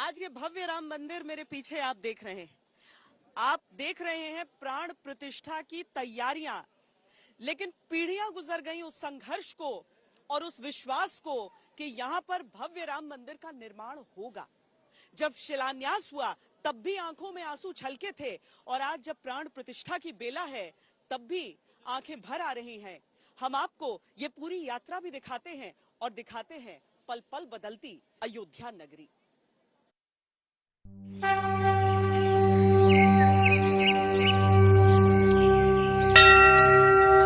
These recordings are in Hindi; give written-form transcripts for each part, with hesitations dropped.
आज ये भव्य राम मंदिर मेरे पीछे आप देख रहे हैं। आप देख रहे हैं प्राण प्रतिष्ठा की तैयारियां, लेकिन पीढ़ियां गुजर गई उस संघर्ष को और उस विश्वास को कि यहां पर भव्य राम मंदिर का निर्माण होगा। जब शिलान्यास हुआ तब भी आंखों में आंसू छलके थे और आज जब प्राण प्रतिष्ठा की बेला है तब भी आंखें भर आ रही हैं। हम आपको ये पूरी यात्रा भी दिखाते हैं और दिखाते हैं पल पल बदलती अयोध्या नगरी।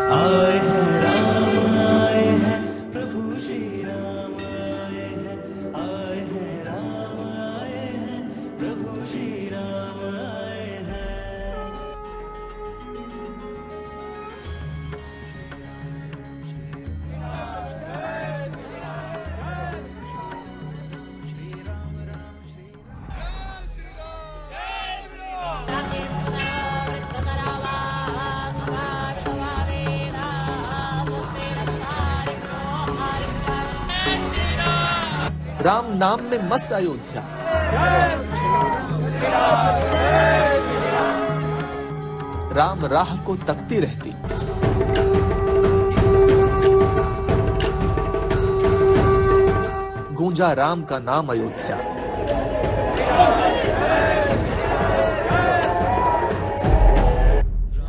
आए हैं राम आए हैं प्रभु श्री राम आए हैं राम आए हैं प्रभु श्री राम आए हैं। राम नाम में मस्त अयोध्या, राम राह को तकती रहती, गूंजा राम का नाम अयोध्या।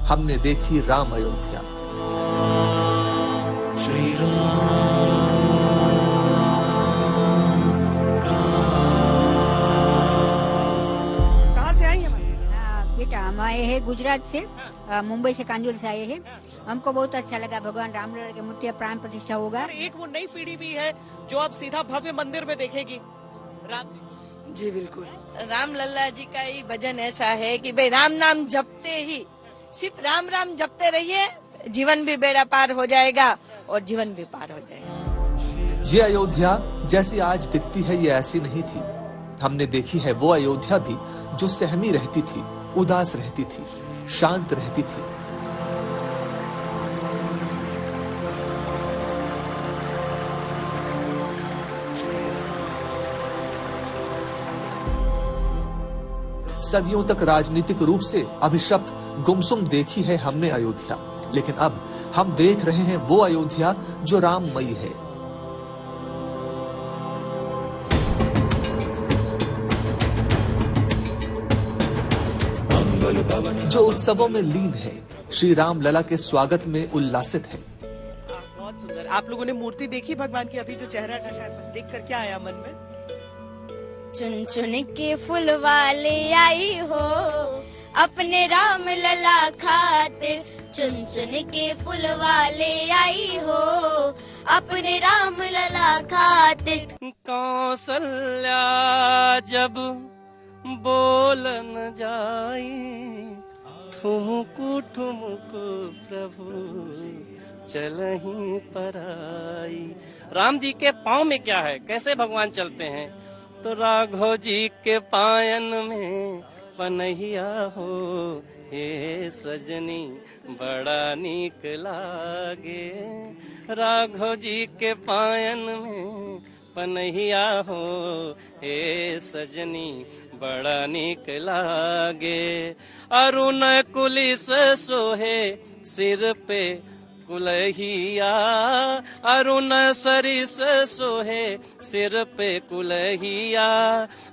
हमने देखी राम अयोध्या। श्री राम बेटा हम आए हैं गुजरात से, मुंबई से, कांजूर से आए हैं। हमको बहुत अच्छा लगा। भगवान रामलला के मूर्ति प्राण प्रतिष्ठा होगा। एक वो नई पीढ़ी भी है जो अब सीधा भव्य मंदिर में देखेगी। राम जी बिल्कुल। रामलला जी का ही भजन ऐसा है कि भाई राम नाम जपते ही, सिर्फ राम राम जपते रहिए, जीवन भी बेड़ा पार हो जाएगा और जीवन भी पार हो जाएगा। ये अयोध्या जैसी आज दिखती है ये ऐसी नहीं थी। हमने देखी है वो अयोध्या भी जो सहमी रहती थी, उदास रहती थी, शांत रहती थी। सदियों तक राजनीतिक रूप से अभिशप्त गुमसुम देखी है हमने अयोध्या, लेकिन अब हम देख रहे हैं वो अयोध्या जो राममयी है। जो उत्सवों में लीन है, श्री राम लला के स्वागत में उल्लासित है। बहुत सुंदर। आप लोगों ने मूर्ति देखी भगवान की? अभी जो चेहरा ढका है देख कर क्या आया मन में? चुन चुन के फूल वाले आई हो अपने राम लला खातिर, चुन चुन के फूल वाले आई हो अपने राम लला खातिर। कौसल्या जब बोलन जाई, ठुमकु ठुमकु प्रभु चलहि पराई। राम जी के पाँव में क्या है, कैसे भगवान चलते हैं? तो राघव जी के पायन में पनहिया हो, हे सजनी बड़ा नीक लागे। राघव जी के पायन में पनहिया हो, हे सजनी बड़ा नीक लागे। अरुण कुलिस सोहे सिर पे कुलहिया, अरुण सरिस सोहे सिर पे कुलहिया।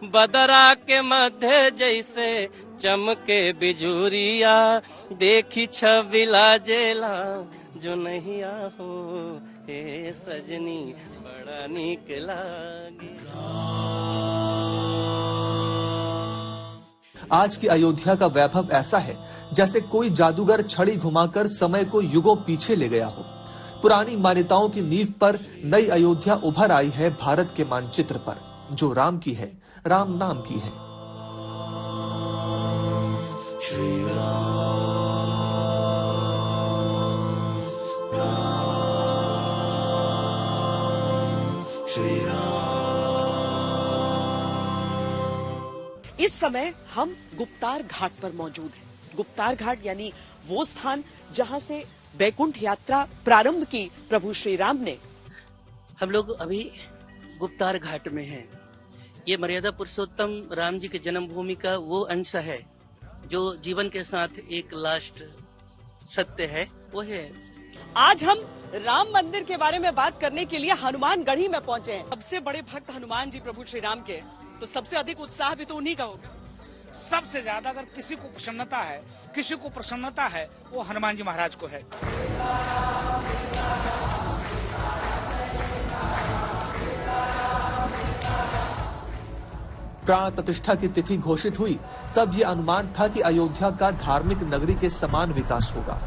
बदरा के मध्य जैसे चमके बिजुरिया, देखी छबिला जेला जो नहिया हो, हे सजनी बड़ा नीक लागे। आज की अयोध्या का वैभव ऐसा है जैसे कोई जादूगर छड़ी घुमाकर समय को युगों पीछे ले गया हो। पुरानी मान्यताओं की नींव पर नई अयोध्या उभर आई है भारत के मानचित्र पर, जो राम की है, राम नाम की है। श्री राम श्री राम। इस समय हम गुप्तार घाट पर मौजूद हैं। गुप्तार घाट यानी वो स्थान जहां से बैकुंठ यात्रा प्रारंभ की प्रभु श्री राम ने। हम लोग अभी गुप्तार घाट में हैं। ये मर्यादा पुरुषोत्तम राम जी के जन्मभूमि का वो अंश है जो जीवन के साथ एक लास्ट सत्य है, वो है। आज हम राम मंदिर के बारे में बात करने के लिए हनुमानगढ़ी में पहुंचे हैं। सबसे बड़े भक्त हनुमान जी प्रभु श्री राम के, तो सबसे अधिक उत्साह भी तो उन्हीं का होगा। सबसे ज्यादा अगर किसी को प्रसन्नता है वो हनुमान जी महाराज को है। प्राण प्रतिष्ठा की तिथि घोषित हुई तब ये अनुमान था कि अयोध्या का धार्मिक नगरी के समान विकास होगा,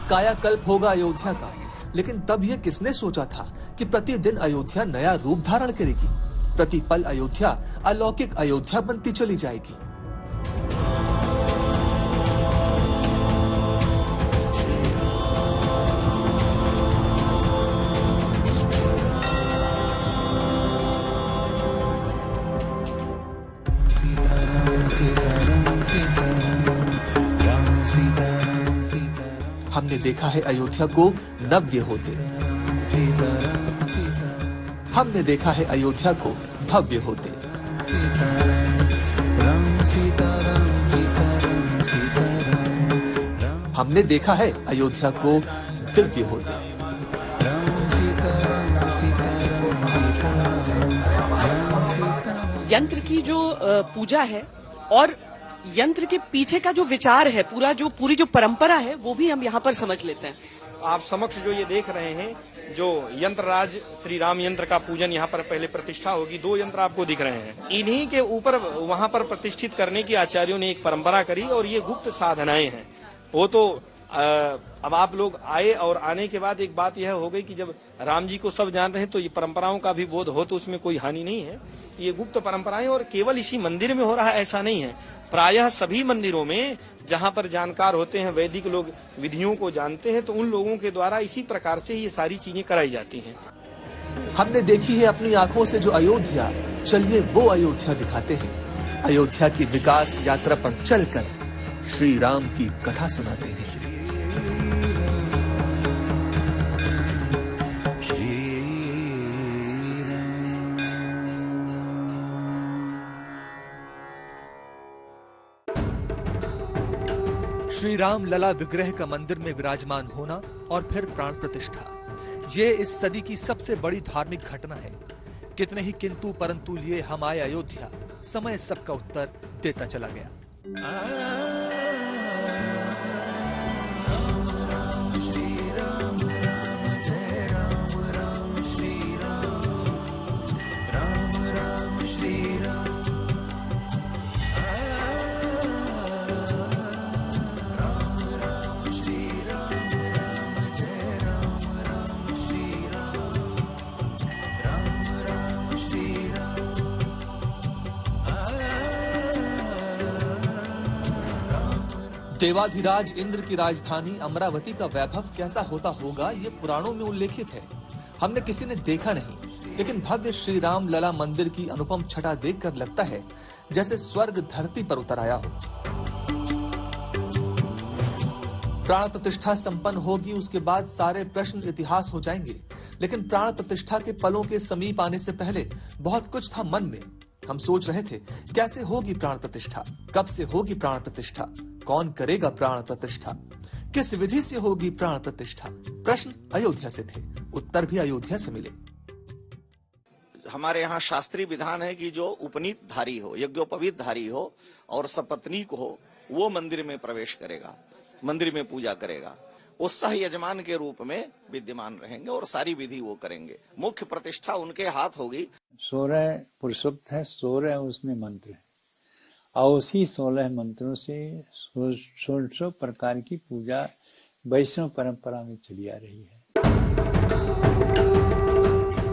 कायाकल्प होगा अयोध्या का। लेकिन तब यह किसने सोचा था कि प्रतिदिन अयोध्या नया रूप धारण करेगी, प्रतिपल अयोध्या अलौकिक अयोध्या बनती चली जाएगी। हमने देखा है अयोध्या को नव्य होते, हमने देखा है अयोध्या को भव्य होते, हमने देखा है अयोध्या को दिव्य होते। यंत्र की जो पूजा है और यंत्र के पीछे का जो विचार है, पूरी जो परंपरा है, वो भी हम यहाँ पर समझ लेते हैं। आप समक्ष जो ये देख रहे हैं, जो यंत्र राज श्री राम यंत्र का पूजन यहाँ पर पहले प्रतिष्ठा होगी। 2 यंत्र आपको दिख रहे हैं। इन्हीं के ऊपर वहाँ पर प्रतिष्ठित करने की आचार्यों ने एक परंपरा करी और ये गुप्त साधनाएं हैं। वो तो अब आप लोग आए और आने के बाद एक बात यह हो गई कि जब राम जी को सब जान रहे हैं तो ये परंपराओं का भी बोध हो तो उसमें कोई हानि नहीं है। ये गुप्त परंपराएं और केवल इसी मंदिर में हो रहा है ऐसा नहीं है। प्रायः सभी मंदिरों में जहाँ पर जानकार होते हैं, वैदिक लोग विधियों को जानते हैं, तो उन लोगों के द्वारा इसी प्रकार से ये सारी चीजें कराई जाती हैं। हमने देखी है अपनी आंखों से जो अयोध्या, चलिए वो अयोध्या दिखाते हैं। अयोध्या की विकास यात्रा पर चलकर श्री राम की कथा सुनाते हैं। श्री राम लला विग्रह का मंदिर में विराजमान होना और फिर प्राण प्रतिष्ठा, ये इस सदी की सबसे बड़ी धार्मिक घटना है। कितने ही किंतु परंतु लिए हम आए अयोध्या, समय सबका उत्तर देता चला गया। देवाधिराज इंद्र की राजधानी अमरावती का वैभव कैसा होता होगा, ये पुराणों में उल्लेखित है। हमने किसी ने देखा नहीं, लेकिन भव्य श्री राम लला मंदिर की अनुपम छटा देखकर लगता है जैसे स्वर्ग धरती पर उतर आया हो। प्राण प्रतिष्ठा संपन्न होगी, उसके बाद सारे प्रश्न इतिहास हो जाएंगे। लेकिन प्राण प्रतिष्ठा के पलों के समीप आने से पहले बहुत कुछ था मन में। हम सोच रहे थे कैसे होगी प्राण प्रतिष्ठा, कब से होगी प्राण प्रतिष्ठा, कौन करेगा प्राण प्रतिष्ठा, किस विधि से होगी प्राण प्रतिष्ठा। प्रश्न अयोध्या से थे, उत्तर भी अयोध्या से मिले। हमारे यहाँ शास्त्रीय विधान है कि जो उपनीत धारी हो, यज्ञोपवीत धारी हो और सपत्नीक हो, वो मंदिर में प्रवेश करेगा, मंदिर में पूजा करेगा। वो सह यजमान के रूप में विद्यमान रहेंगे और सारी विधि वो करेंगे। मुख्य प्रतिष्ठा उनके हाथ होगी। 16 पुरुषोक्त है, 16 उसमें मंत्र है और उसी 16 मंत्रों से 16 प्रकार की पूजा वैष्णव परंपरा में चली आ रही है।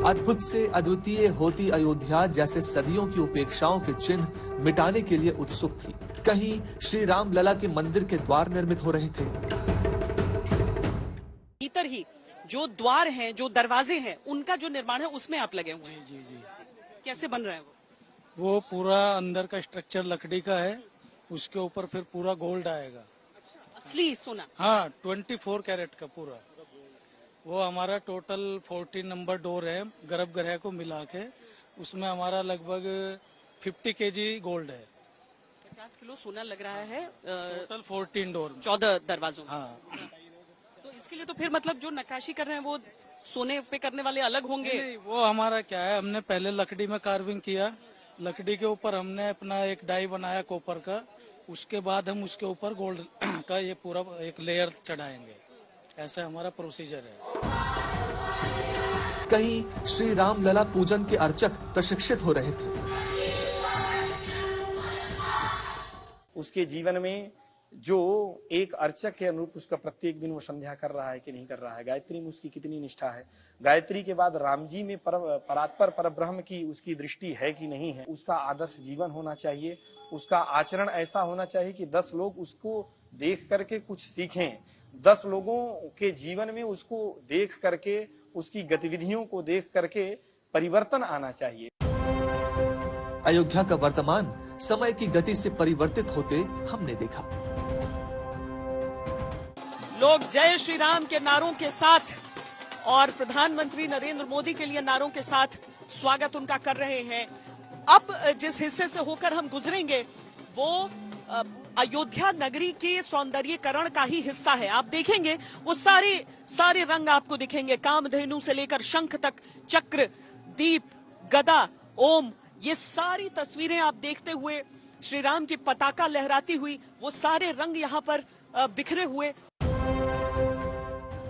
अद्भुत से अद्वितीय होती अयोध्या जैसे सदियों की उपेक्षाओं के चिन्ह मिटाने के लिए उत्सुक थी। कहीं श्री राम लला के मंदिर के द्वार निर्मित हो रहे थे। भीतर ही जो द्वार हैं, जो दरवाजे हैं, उनका जो निर्माण है उसमें आप लगे हुए हैं। जी जी। कैसे बन रहा है वो पूरा अंदर का स्ट्रक्चर लकड़ी का है, उसके ऊपर फिर पूरा गोल्ड आएगा। असली सोना? हाँ, 24 कैरेट का पूरा। वो हमारा टोटल 14 नंबर डोर है, गर्भगृह को मिला के उसमें हमारा लगभग 50 kg गोल्ड है। 50 किलो सोना लग रहा है टोटल 14 डोर 14 दरवाजों। हाँ। तो इसके लिए तो फिर मतलब जो नक्काशी कर रहे हैं वो सोने पे करने वाले अलग होंगे? नहीं, वो हमारा क्या है, हमने पहले लकड़ी में कार्विंग किया, लकड़ी के ऊपर हमने अपना एक डाई बनाया कॉपर का, उसके बाद हम उसके ऊपर गोल्ड का ये पूरा एक लेयर चढ़ाएंगे। ऐसा हमारा प्रोसीजर है। कहीं श्री राम लला पूजन के अर्चक प्रशिक्षित हो रहे थे। उसके जीवन में जो एक अर्चक के अनुरूप उसका प्रत्येक दिन वो संध्या कर रहा है कि नहीं कर रहा है, गायत्री में उसकी कितनी निष्ठा है, गायत्री के बाद राम जी में परात्पर परब्रह्म की उसकी दृष्टि है कि नहीं है, उसका आदर्श जीवन होना चाहिए, उसका आचरण ऐसा होना चाहिए कि 10 लोग उसको देख करके कुछ सीखें, 10 लोगों के जीवन में उसको देख करके, उसकी गतिविधियों को देख करके परिवर्तन आना चाहिए। अयोध्या का वर्तमान समय की गति से परिवर्तित होते हमने देखा। लोग जय श्री राम के नारों के साथ और प्रधानमंत्री नरेंद्र मोदी के लिए नारों के साथ स्वागत उनका कर रहे हैं। अब जिस हिस्से से होकर हम गुजरेंगे वो अयोध्या नगरी के सौंदर्यीकरण का ही हिस्सा है। आप देखेंगे वो सारे रंग आपको दिखेंगे, कामधेनु से लेकर शंख तक, चक्र, दीप, गदा, ओम, ये सारी तस्वीरें आप देखते हुए, श्री राम की पताका लहराती हुई, वो सारे रंग यहाँ पर बिखरे हुए।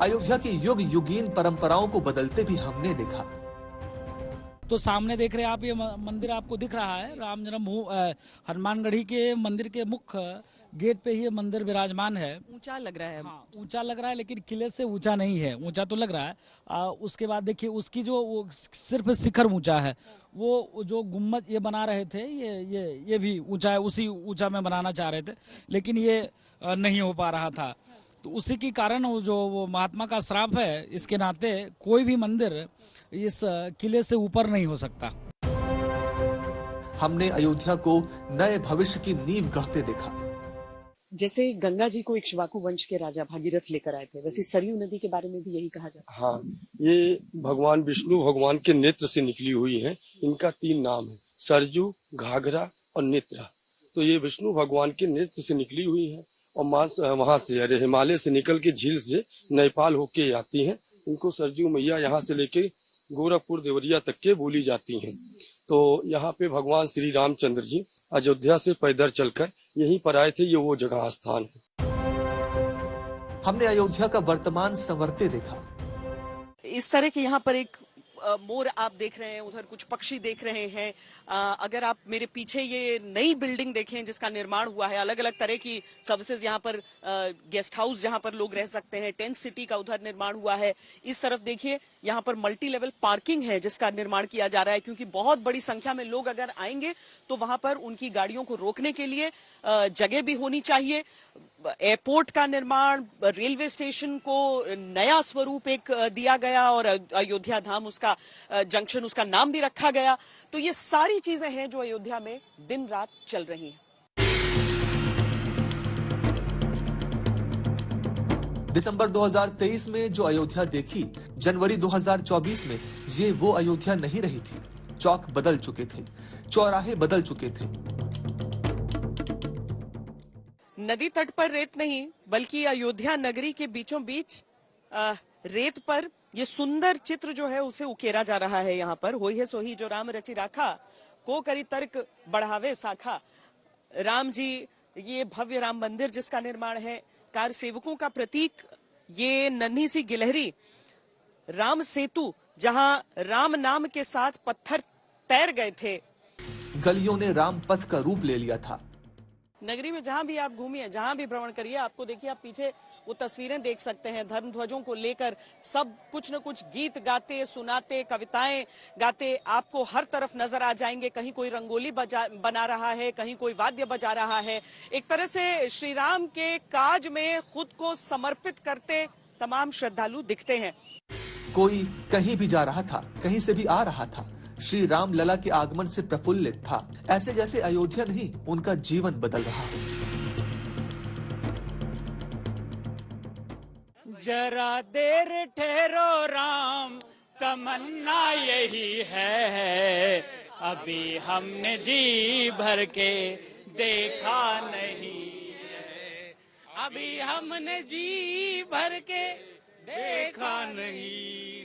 अयोध्या की युग युगीन परंपराओं को बदलते भी हमने देखा। तो सामने देख रहे हैं आप, ये मंदिर आपको दिख रहा है, राम जन्मभूमि हनुमानगढ़ी के मंदिर के मुख्य गेट पे ही ये मंदिर विराजमान है। ऊंचा लग रहा है। हाँ, ऊंचा लग रहा है, लेकिन किले से ऊंचा नहीं है, ऊंचा तो लग रहा है। उसके बाद देखिए उसकी जो वो सिर्फ शिखर ऊंचा है, वो जो गुम्मद ये बना रहे थे, ये भी ऊंचा है, उसी ऊंचा में बनाना चाह रहे थे, लेकिन ये नहीं हो पा रहा था। तो उसी के कारण वो महात्मा का श्राप है, इसके नाते कोई भी मंदिर इस किले से ऊपर नहीं हो सकता। हमने अयोध्या को नए भविष्य की नींव गढ़ते देखा। जैसे गंगा जी को इक्ष्वाकु वंश के राजा भागीरथ लेकर आए थे, वैसे सरयू नदी के बारे में भी यही कहा जाता है। हाँ, ये भगवान विष्णु भगवान के नेत्र से निकली हुई है। इनका 3 नाम है, सरजू, घाघरा और नेत्रा। तो ये विष्णु भगवान के नेत्र से निकली हुई है और वहां से अरे हिमालय से निकल के झील से नेपाल होके आती हैं। इनको सरजू मैया यहाँ से लेके गोरखपुर देवरिया तक के बोली जाती हैं। तो यहाँ पे भगवान श्री रामचंद्र जी अयोध्या से पैदल चलकर यहीं पर आए थे, ये वो जगह स्थान है। हमने अयोध्या का वर्तमान संवरते देखा। इस तरह के यहाँ पर एक मोर आप देख रहे हैं, उधर कुछ पक्षी देख रहे हैं। अगर आप मेरे पीछे ये नई बिल्डिंग देखें जिसका निर्माण हुआ है, अलग अलग तरह की सर्विसेज यहाँ पर, गेस्ट हाउस जहाँ पर लोग रह सकते हैं, टेंट सिटी का उधर निर्माण हुआ है। इस तरफ देखिए यहाँ पर मल्टी लेवल पार्किंग है जिसका निर्माण किया जा रहा है, क्योंकि बहुत बड़ी संख्या में लोग अगर आएंगे तो वहां पर उनकी गाड़ियों को रोकने के लिए जगह भी होनी चाहिए। एयरपोर्ट का निर्माण, रेलवे स्टेशन को नया स्वरूप एक दिया गया और अयोध्या धाम उसका जंक्शन, उसका नाम भी रखा गया। तो ये सारी चीजें हैं जो अयोध्या में दिन रात चल रही हैं। दिसंबर 2023 में जो अयोध्या देखी, जनवरी 2024 में ये वो अयोध्या नहीं रही थी। चौक बदल चुके थे, चौराहे बदल चुके थे। नदी तट पर रेत नहीं, बल्कि अयोध्या नगरी के बीचों बीच रेत पर ये सुंदर चित्र जो है उसे उकेरा जा रहा है। यहाँ पर होई है सोही जो राम रचि राखा, को करी तर्क बढ़ावे साखा। राम जी, ये भव्य राम मंदिर जिसका निर्माण है, कार सेवकों का प्रतीक, ये नन्ही सी गिलहरी, राम सेतु जहां राम नाम के साथ पत्थर तैर गए थे। गलियों ने राम पथ का रूप ले लिया था। नगरी में जहां भी आप घूमिए, जहां भी भ्रमण करिए, आपको देखिए, आप पीछे वो तस्वीरें देख सकते हैं, धर्म ध्वजों को लेकर सब कुछ न कुछ गीत गाते, सुनाते, कविताएं गाते आपको हर तरफ नजर आ जाएंगे। कहीं कोई रंगोली बना रहा है, कहीं कोई वाद्य बजा रहा है। एक तरह से श्री राम के काज में खुद को समर्पित करते तमाम श्रद्धालु दिखते हैं। कोई कहीं भी जा रहा था, कहीं से भी आ रहा था, श्री राम लला के आगमन से प्रफुल्लित था, ऐसे जैसे अयोध्या नहीं उनका जीवन बदल रहा हो। जरा देर ठहरो राम, तमन्ना यही है, अभी हमने जी भर के देखा नहीं है, अभी हमने जी भर के देखा नहीं।